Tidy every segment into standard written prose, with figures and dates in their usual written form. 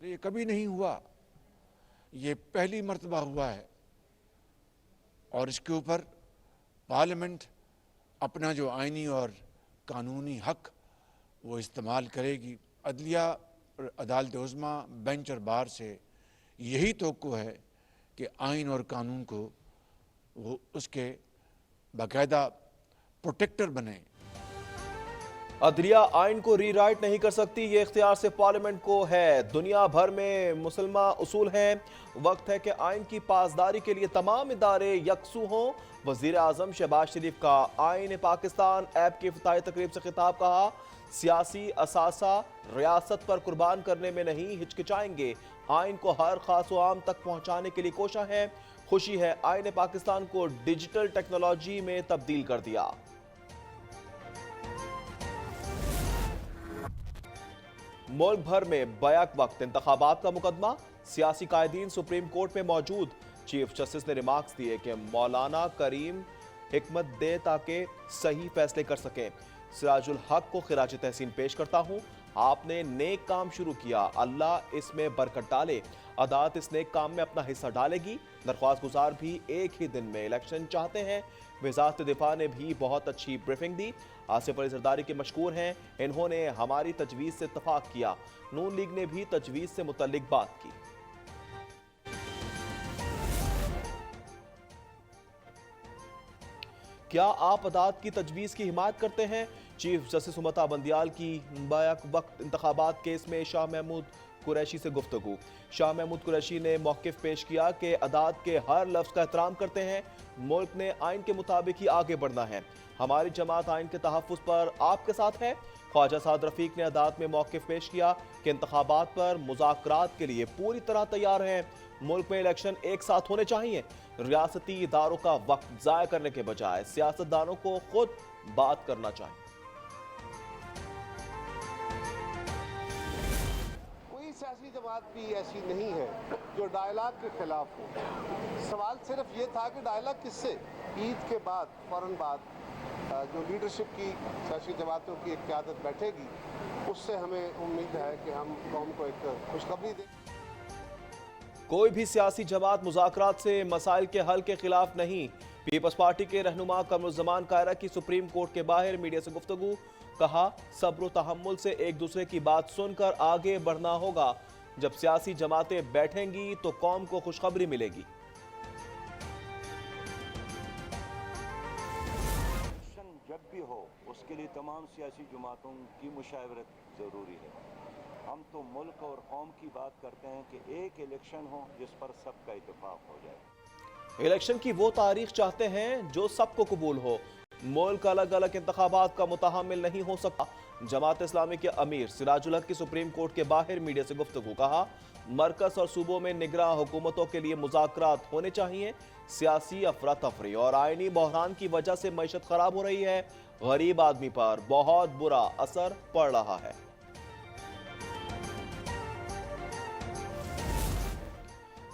तो ये कभी नहीं हुआ, ये पहली मर्तबा हुआ है। और इसके ऊपर पार्लियामेंट अपना जो आइनी और कानूनी हक वो इस्तेमाल करेगी। अदलिया, अदालत उज़्मा, बेंच और बार से यही तवक्को है कि आइन और कानून को वो उसके बाकायदा प्रोटेक्टर बने। अदलिया आइन को रीराइट नहीं कर सकती, ये इख्तियार से पार्लियामेंट को है। दुनिया भर में मुसलमान उसूल हैं। वक्त है कि आइन की पासदारी के लिए तमाम इदारे यकसू हों। वज़ीर आज़म शहबाज शरीफ का आइन पाकिस्तान ऐप की इफ्तिताही तकरीब से खिताब। कहा, सियासी असासा रियासत पर कुर्बान करने में नहीं हिचकिचाएंगे। आइन को हर खास व आम तक पहुंचाने के लिए कोशा है। खुशी है आइन पाकिस्तान को डिजिटल टेक्नोलॉजी में तब्दील कर दिया। मुल्क भर में बैक वक्त इंतखाबात का मुकदमा। सियासी कायदीन सुप्रीम कोर्ट में मौजूद। चीफ जस्टिस ने रिमार्क्स दिए कि मौलाना करीम हिकमत दे ताकि सही फैसले कर सकें। सिराजुल हक को खिराज तहसीन पेश करता हूं। आपने नेक काम शुरू किया, अल्लाह इसमें बरकत डाले। अदालत इस नेक काम में अपना हिस्सा डालेगी। दरख्वास्त गुजार भी एक ही दिन में इलेक्शन चाहते हैं। वज़ारत दिफा ने भी बहुत अच्छी ब्रीफिंग दी। आसिफ अली जरदारी के मशकूर हैं, इन्होंने हमारी तजवीज़ से इत्तफाक किया। नून लीग ने भी तजवीज़ से मुतल्लिक बात की। क्या आप अदालत की तजवीज़ की हिमायत करते हैं? चीफ जस्टिस उमता बंदियाल की बैक वक्त इंतखाबात केस में शाह महमूद कुरैशी से गुफ्तगू। शाह महमूद कुरैशी ने मौक़िफ़ पेश किया कि अदालत के हर लफ्ज़ का एहतराम करते हैं। मुल्क ने आइन के मुताबिक ही आगे बढ़ना है। हमारी जमात आइन के तहफ़्फ़ुज़ पर आपके साथ है। ख्वाजा साद रफ़ीक ने अदालत में मौक़िफ़ पेश किया कि इंतखाबात पर मुज़ाकरात के लिए पूरी तरह तैयार हैं। मुल्क में इलेक्शन एक साथ होने चाहिए। रियासती इदारों का वक्त ज़ाया करने के बजाय सियासतदानों को खुद बात करना चाहिए। सियासी जमात भी ऐसी नहीं है जो डायलॉग के खिलाफ हो। सवाल सिर्फ ये था कि डायलॉग किससे? ईद के बाद फौरन बाद जो लीडरशिप की सियासी जमातों की एक क़यादत बैठेगी, उससे हमें उम्मीद है कि हम कौम को एक खुशखबरी दें। कोई भी सियासी जमात मुज़ाकरात से मसाइल के हल के खिलाफ नहीं। पीपल्स पार्टी के रहनुमा कमरुज़्ज़मान कायरा की सुप्रीम कोर्ट के बाहर मीडिया से गुफ्तगू। कहा, सब्र तहम्मुल से एक दूसरे की बात सुनकर आगे बढ़ना होगा। जब सियासी जमातें बैठेंगी तो कौम को खुशखबरी मिलेगी। जब भी हो उसके लिए तमाम सियासी जमातों की मुशावरत ज़रूरी है। हम तो मुल्क और कौम की बात करते हैं कि एक इलेक्शन हो जिस पर सबका इत्तेफाक हो जाए। इलेक्शन की वो तारीख चाहते हैं जो सबको कबूल हो। मुल्क अलग अलग इंतखाबात का मुतहम्मिल नहीं हो सकता। जमात इस्लामी के अमीर सिराजुल हक की सुप्रीम कोर्ट के बाहर मीडिया से गुफ्तगू। कहा, मरकज और सूबों में निगरां हुकूमतों के लिए मुज़ाकरात होने चाहिए। सियासी अफरा तफरी और आइनी बहरान की वजह से मईशत खराब हो रही है। गरीब आदमी पर बहुत बुरा असर पड़ रहा है।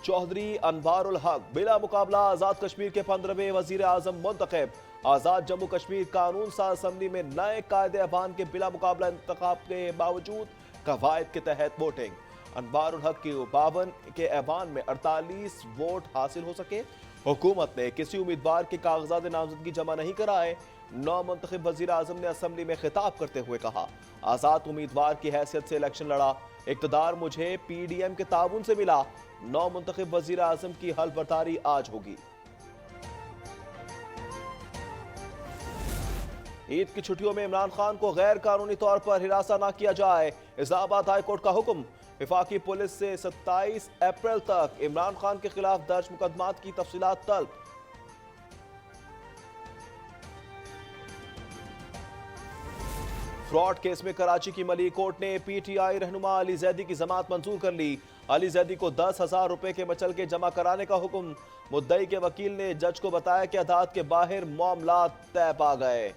चौधरी अनवारुल हक बिला मुकाबला आजाद कश्मीर के 15वें वजीर आजम मुंतखब। आजाद जम्मू कश्मीर कानून साज असम्बली में नए कायदे ऐवान के बिला मुकाबला इंतखाब के बावजूद कवायद के तहत वोटिंग। अनवारुल हक की 52 के ऐवान में 48 वोट हासिल हो सके। हुकूमत ने किसी उम्मीदवार के कागजात नामजदगी जमा नहीं कराए। नौ मुंतखब वजीर आजम ने असम्बली में खिताब करते हुए कहा, आजाद उम्मीदवार की हैसियत से इलेक्शन लड़ा। इक़्तिदार मुझे PDM के ताउन से मिला। नौ मुंतखब वजीर आजम की हल्फबर्दारी आज होगी। ईद की छुट्टियों में इमरान खान को गैर कानूनी तौर पर हिरासा न किया जाए। इस्लामाबाद हाई कोर्ट का हुक्म। विफाकी पुलिस से 27 अप्रैल तक इमरान खान के खिलाफ दर्ज मुकदमात की तफसीलात तलब। फ्रॉड केस में कराची की मलिक कोर्ट ने PTI रहनुमा अली जैदी की जमानत मंजूर कर ली। अली जैदी को 10,000 रुपए के मचल के जमा कराने का हुक्म। मुद्दई के वकील ने जज को बताया कि अदालत के बाहर मामला तय पा गए।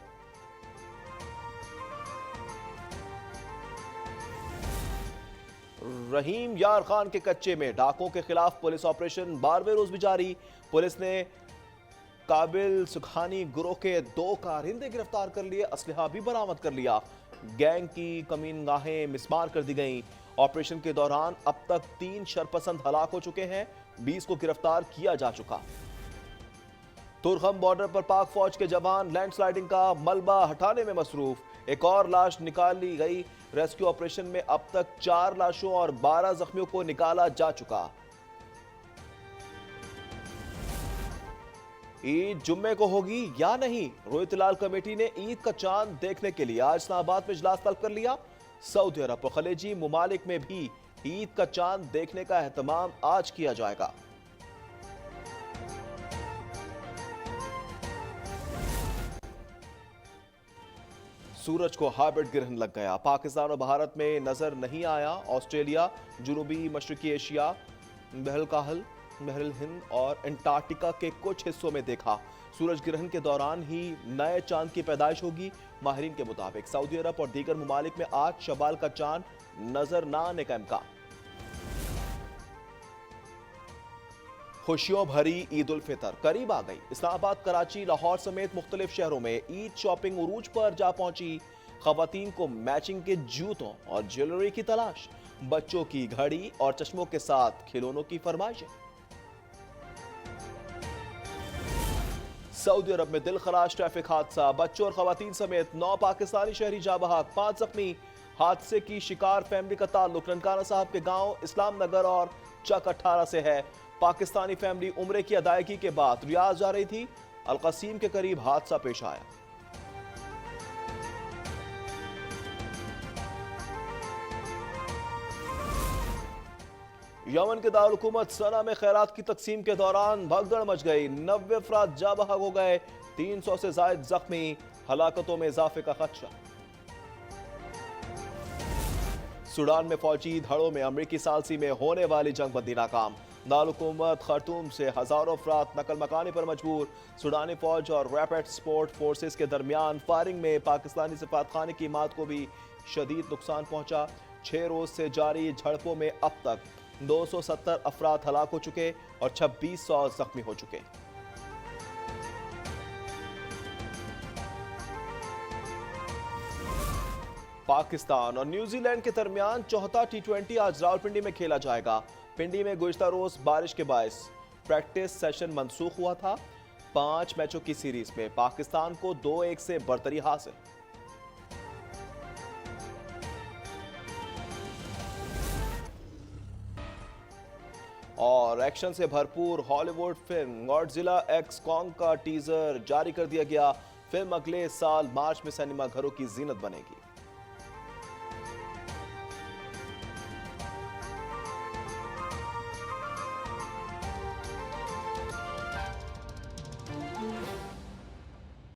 रहीम यार खान के कच्चे में डाकों के खिलाफ पुलिस ऑपरेशन 12वें रोज भी जारी। पुलिस ने काबिल सुखानी गिरोह के 2 कारिंदे गिरफ्तार कर लिए। असलहा भी बरामद कर लिया। गैंग की कमीनगाहें मिसमार कर दी गईं। ऑपरेशन के दौरान अब तक 3 शरपसंद हलाक हो चुके हैं, 20 को गिरफ्तार किया जा चुका। तुरखम बॉर्डर पर पाक फौज के जवान लैंडस्लाइडिंग का मलबा हटाने में मसरूफ। एक और लाश निकाली गई। रेस्क्यू ऑपरेशन में अब तक 4 लाशों और 12 जख्मियों को निकाला जा चुका। ईद जुम्मे को होगी या नहीं, रोहित लाल कमेटी ने ईद का चांद देखने के लिए आज इस्लामाबाद में इजलास तलब कर लिया। सऊदी अरब और खलीजी मुमालिक में भी ईद का चांद देखने का एहतमाम आज किया जाएगा। सूरज को हाइब्रिड ग्रहण लग गया। पाकिस्तान और भारत में नजर नहीं आया। ऑस्ट्रेलिया, जनूबी मशरकी एशिया, महल हिंद और अंटार्कटिका के कुछ हिस्सों में देखा। सूरज ग्रहण के दौरान ही नए चांद की पैदाइश होगी। माहिरीन के मुताबिक सऊदी अरब और दीगर मुमालिक में आज शवाल का चांद नजर न आने का इम्कान। खुशियों भरी ईद उल फितर करीब आ गई। इस्लामाबाद, कराची, लाहौर समेत मुख्तलिफ शहरों में ईद शॉपिंग उरूज पर जा पहुंची। खवातीन को मैचिंग के जूतों और ज्वेलरी की तलाश, बच्चों की घड़ी और चश्मों के साथ खिलौनों की फरमाइशें। सऊदी अरब में दिलखराश ट्रैफिक हादसा, बच्चों और खवातीन समेत 9 पाकिस्तानी शहरी जाँ बहक, 5 जख्मी। हादसे की शिकार फैमिली का ताल्लुक ननकाना साहब के गांव इस्लाम नगर और चक 18 से है। पाकिस्तानी फैमिली उम्रे की अदायगी के बाद रियाज जा रही थी। अलकसीम के करीब हादसा पेश आया। यमन के दारुल हुकूमत सना में खैरात की तकसीम के दौरान भगदड़ मच गई। 90 अफराद जा बहक हो गए, 300 से जायद जख्मी। हलाकतों में इजाफे का खदशा। सूडान में फौजी धड़ों में अमरीकी सालसी में होने वाली जंगबंदी नाकाम। दारुल हुकूमत खर्तूम से हजारों अफराद नकल मकानी पर मजबूर। सूडानी फौज और रैपिड सपोर्ट फोर्सेस के दरमियान फायरिंग में पाकिस्तानी सिफारतखाने की इमारत को भी शदीद नुकसान पहुंचा। 6 रोज से जारी झड़पों में अब तक 270 अफराद हलाक हो चुके और 2600 जख्मी हो चुके। पाकिस्तान और न्यूजीलैंड के दरमियान चौथा T20 आज रावलपिंडी में खेला जाएगा। पिंडी में गुज़िश्ता रोज बारिश के बायस प्रैक्टिस सेशन मनसूख हुआ था। 5 मैचों की सीरीज में पाकिस्तान को 2-1 से बरतरी हासिल। और एक्शन से भरपूर Hollywood film Godzilla x Kong का टीजर जारी कर दिया गया। फिल्म अगले साल मार्च में सिनेमा घरों की जीनत बनेगी।